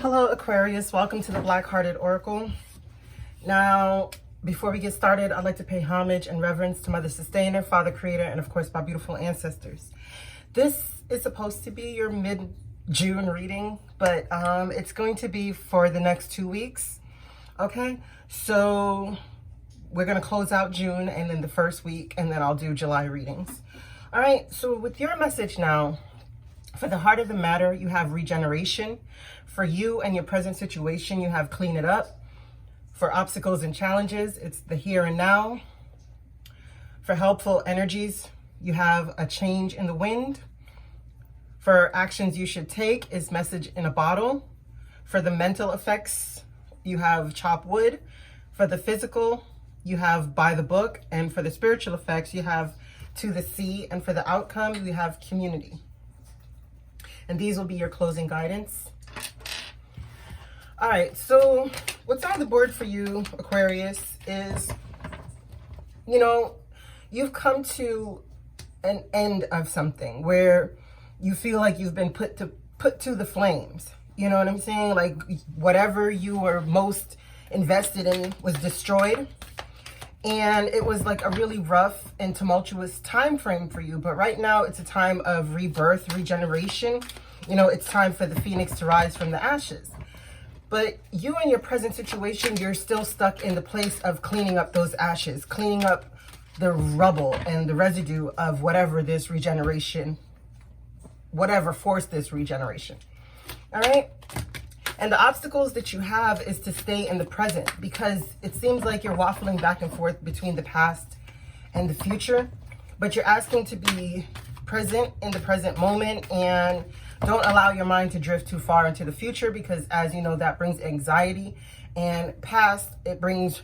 Hello Aquarius, welcome to the Black Hearted Oracle. Now, before we get started, I'd like to pay homage and reverence to Mother Sustainer, Father Creator, and of course my beautiful ancestors. This is supposed to be your mid-June reading, but it's going to be for the next 2 weeks. Okay, so we're going to close out June and then the first week, and then I'll do July readings. All right, so with your message now, for the heart of the matter, you have regeneration. For you and your present situation, you have clean it up. For obstacles and challenges, it's the here and now. For helpful energies, you have a change in the wind. For actions you should take is message in a bottle. For the mental effects, you have chop wood. For the physical, you have by the book. And for the spiritual effects, you have to the sea. And for the outcome, you have community. And these will be your closing guidance. All right, so what's on the board for you, Aquarius, is, you've come to an end of something where you feel like you've been put to the flames. You know what I'm saying? Like whatever you were most invested in was destroyed. And it was like a really rough and tumultuous time frame for you. But right now it's a time of rebirth, regeneration. It's time for the phoenix to rise from the ashes. But you and your present situation, you're still stuck in the place of cleaning up those ashes, cleaning up the rubble and the residue of whatever this regeneration, whatever forced this regeneration. All right? And the obstacles that you have is to stay in the present, because it seems like you're waffling back and forth between the past and the future, but you're asking to be present in the present moment and don't allow your mind to drift too far into the future, because as you know, that brings anxiety, and past, it brings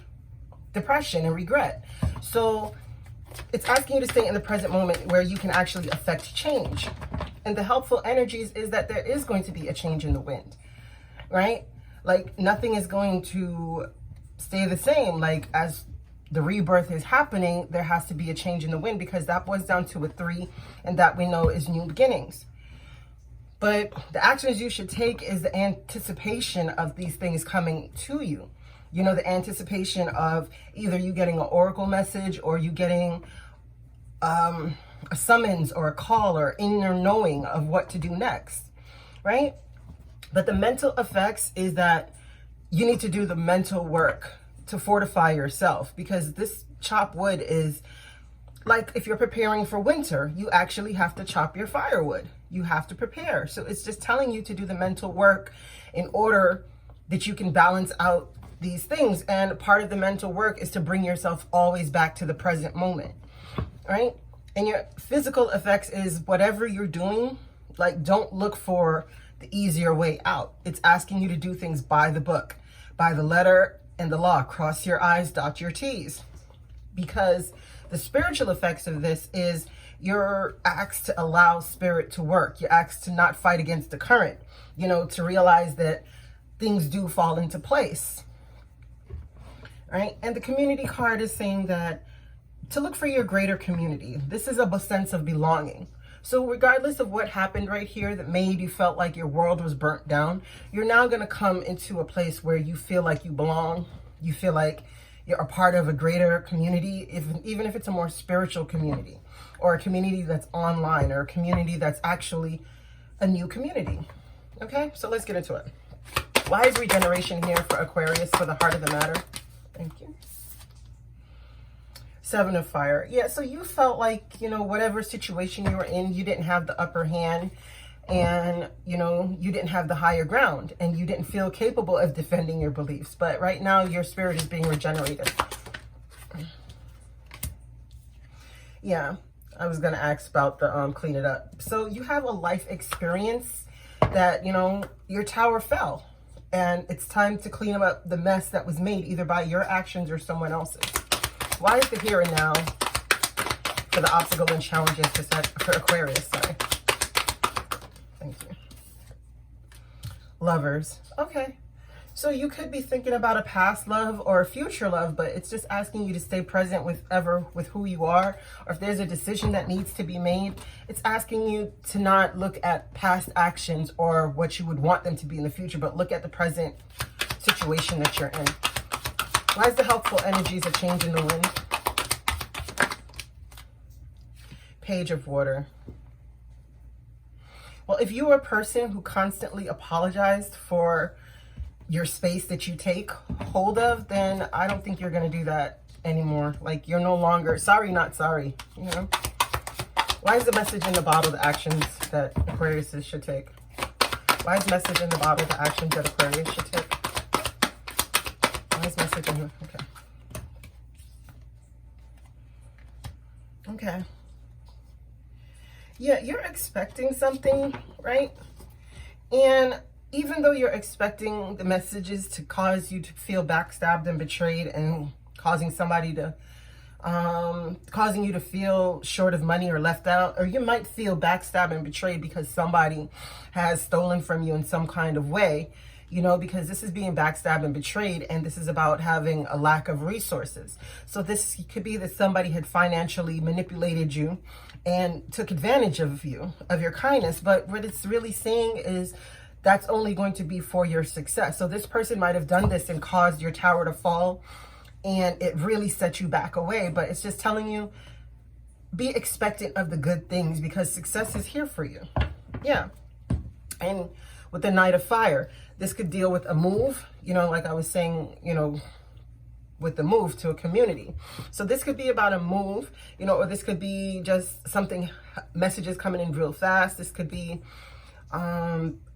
depression and regret. So it's asking you to stay in the present moment where you can actually affect change. And the helpful energies is that there is going to be a change in the wind, right? Like nothing is going to stay the same. Like as the rebirth is happening, there has to be a change in the wind, because that boils down to a 3, and that we know is new beginnings. But the actions you should take is the anticipation of these things coming to you. The anticipation of either you getting an oracle message or you getting a summons or a call or inner knowing of what to do next, right? But the mental effects is that you need to do the mental work to fortify yourself, because this chop wood is like if you're preparing for winter, you actually have to chop your firewood. You have to prepare. So it's just telling you to do the mental work in order that you can balance out these things. And part of the mental work is to bring yourself always back to the present moment, right? And your physical effects is whatever you're doing, like don't look for the easier way out. It's asking you to do things by the book, by the letter and the law. Cross your I's, dot your T's. Because the spiritual effects of this is you're asked to allow spirit to work. You're asked to not fight against the current, to realize that things do fall into place, right? And the community card is saying that to look for your greater community. This is a sense of belonging. So regardless of what happened right here that made you felt like your world was burnt down, you're now going to come into a place where you feel like you belong. You feel like you're a part of a greater community, even if it's a more spiritual community, or a community that's online, or a community that's actually a new community. Okay, so let's get into it. Why is regeneration here for Aquarius, for the heart of the matter? Thank you. 7 of fire. Yeah, so you felt like, whatever situation you were in, you didn't have the upper hand, and, you didn't have the higher ground, and you didn't feel capable of defending your beliefs. But right now, your spirit is being regenerated. Yeah, I was going to ask about the clean it up. So you have a life experience that, your tower fell, and it's time to clean up the mess that was made either by your actions or someone else's. Why is the here and now for the obstacle and challenges for Aquarius? Sorry. Thank you. Lovers. Okay. So you could be thinking about a past love or a future love, but it's just asking you to stay present with who you are. Or if there's a decision that needs to be made, it's asking you to not look at past actions or what you would want them to be in the future, but look at the present situation that you're in. Why is the helpful energies a change in the wind? Page of water. Well, if you are a person who constantly apologized for your space that you take hold of, then I don't think you're going to do that anymore. Like, you're no longer sorry, not sorry, you know? Why is the message in the bottle the actions that Aquarius should take? Why is message in the bottle the actions that Aquarius should take? Why is message in the... Okay. Yeah, you're expecting something, right? And even though you're expecting the messages to cause you to feel backstabbed and betrayed and causing somebody to, causing you to feel short of money or left out, or you might feel backstabbed and betrayed because somebody has stolen from you in some kind of way, you know, because this is being backstabbed and betrayed, and this is about having a lack of resources. So this could be that somebody had financially manipulated you and took advantage of you, of your kindness, but what it's really saying is that's only going to be for your success. So this person might have done this and caused your tower to fall, and it really set you back away. But it's just telling you, be expectant of the good things, because success is here for you. Yeah. And with the Knight of Fire, this could deal with a move, you know, like I was saying, you know, with the move to a community. So this could be about a move, you know, or this could be just something, messages coming in real fast. This could be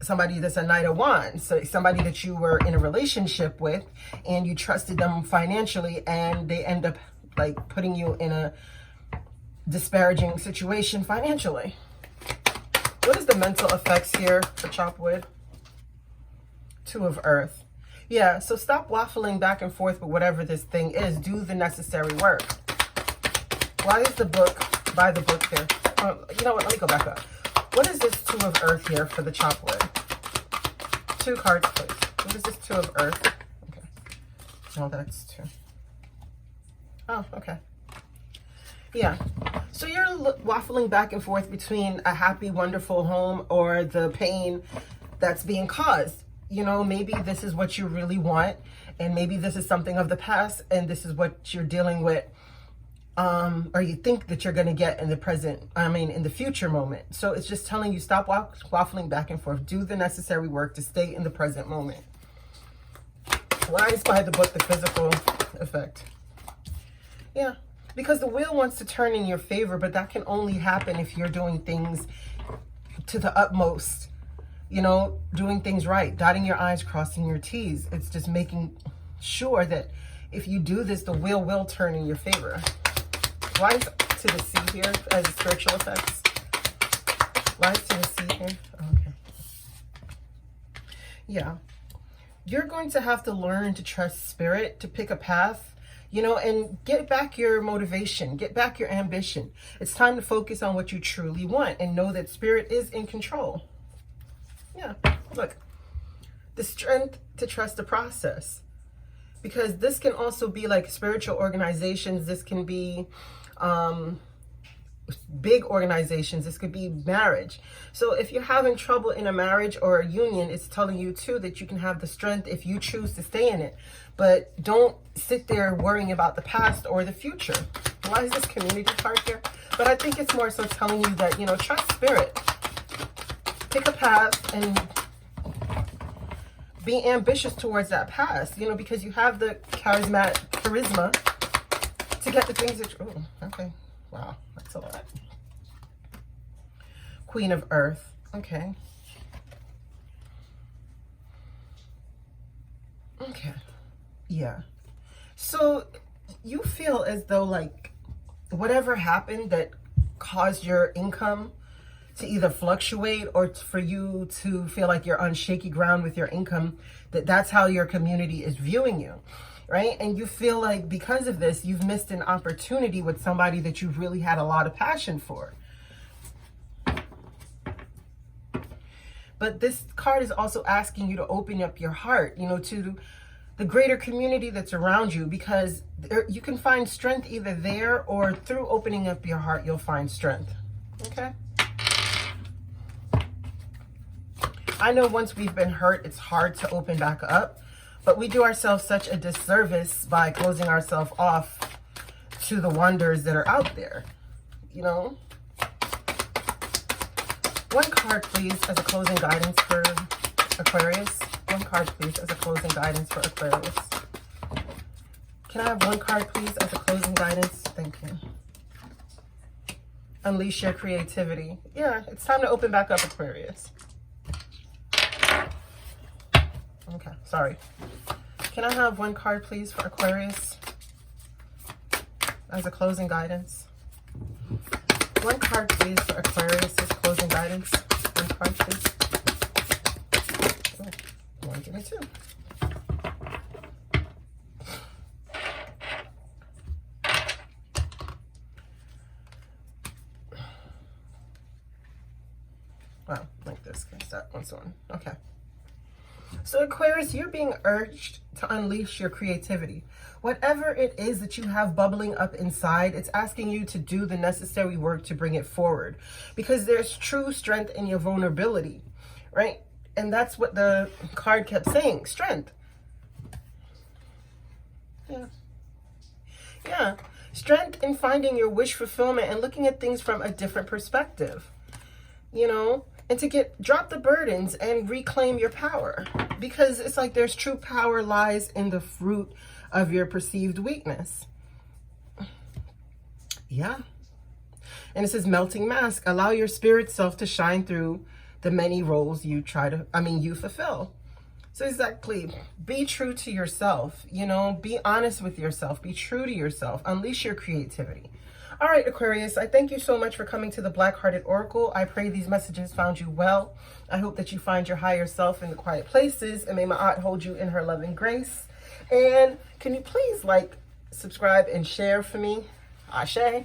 somebody that's a Knight of Wands, so somebody that you were in a relationship with and you trusted them financially, and they end up like putting you in a disparaging situation financially. What is the mental effects here for chop wood? Two of Earth. Yeah, so stop waffling back and forth with whatever this thing is. Do the necessary work. Why is the book, buy the book here? You know what, let me go back up. What is this Two of Earth here for the chop wood? Two cards, please. What is this Two of Earth? Okay. Oh, that's two. Oh, okay. Yeah. So you're waffling back and forth between a happy, wonderful home or the pain that's being caused. You know, maybe this is what you really want, and maybe this is something of the past, and this is what you're dealing with, or you think that you're going to get in the present, in the future moment. So it's just telling you, stop waffling back and forth. Do the necessary work to stay in the present moment. Why is by the book the physical effect? Yeah, because the wheel wants to turn in your favor, but that can only happen if you're doing things to the utmost. You know, doing things right, dotting your I's, crossing your T's. It's just making sure that if you do this, the wheel will turn in your favor. Why is to the sea here as a spiritual effects? Why is to the sea here? Okay. Yeah. You're going to have to learn to trust spirit, to pick a path, you know, and get back your motivation, get back your ambition. It's time to focus on what you truly want and know that spirit is in control. Yeah, look, the strength to trust the process, because this can also be like spiritual organizations. This can be big organizations. This could be marriage. So if you're having trouble in a marriage or a union, it's telling you too that you can have the strength if you choose to stay in it. But don't sit there worrying about the past or the future. Why is this community card here? But I think it's more so telling you that, you know, trust spirit. Pick a path and be ambitious towards that path, you know, because you have the charisma to get the things that you, oh, okay. Wow, that's a lot. Queen of Earth. Okay. Okay. Yeah. So you feel as though like whatever happened that caused your income to either fluctuate or for you to feel like you're on shaky ground with your income, that's how your community is viewing you, right? And you feel like because of this, you've missed an opportunity with somebody that you really had a lot of passion for. But this card is also asking you to open up your heart, you know, to the greater community that's around you, because you can find strength either there or through opening up your heart, you'll find strength. Okay? I know once we've been hurt, it's hard to open back up, but we do ourselves such a disservice by closing ourselves off to the wonders that are out there, you know? One card, please, as a closing guidance for Aquarius. One card, please, as a closing guidance for Aquarius. Can I have one card, please, as a closing guidance? Thank you. Unleash your creativity. Yeah, it's time to open back up, Aquarius. Okay, sorry. Can I have one card, please, for Aquarius as a closing guidance? One card, please, for Aquarius as closing guidance. One card, please. Oh, you want to give me two? Wow, like this. Because that one's on. Okay. So Aquarius, you're being urged to unleash your creativity. Whatever it is that you have bubbling up inside, it's asking you to do the necessary work to bring it forward, because there's true strength in your vulnerability, right? And that's what the card kept saying, strength. Yeah. Yeah. Strength in finding your wish fulfillment and looking at things from a different perspective, you know? And to drop the burdens and reclaim your power, because it's like there's true power lies in the fruit of your perceived weakness. Yeah. And it says melting mask, allow your spirit self to shine through the many roles you you fulfill. So exactly, be true to yourself, you know, be honest with yourself, be true to yourself, unleash your creativity. All right, Aquarius, I thank you so much for coming to the Black-Hearted Oracle. I pray these messages found you well. I hope that you find your higher self in the quiet places, and may my aunt hold you in her loving grace. And can you please like, subscribe, and share for me? Ashe.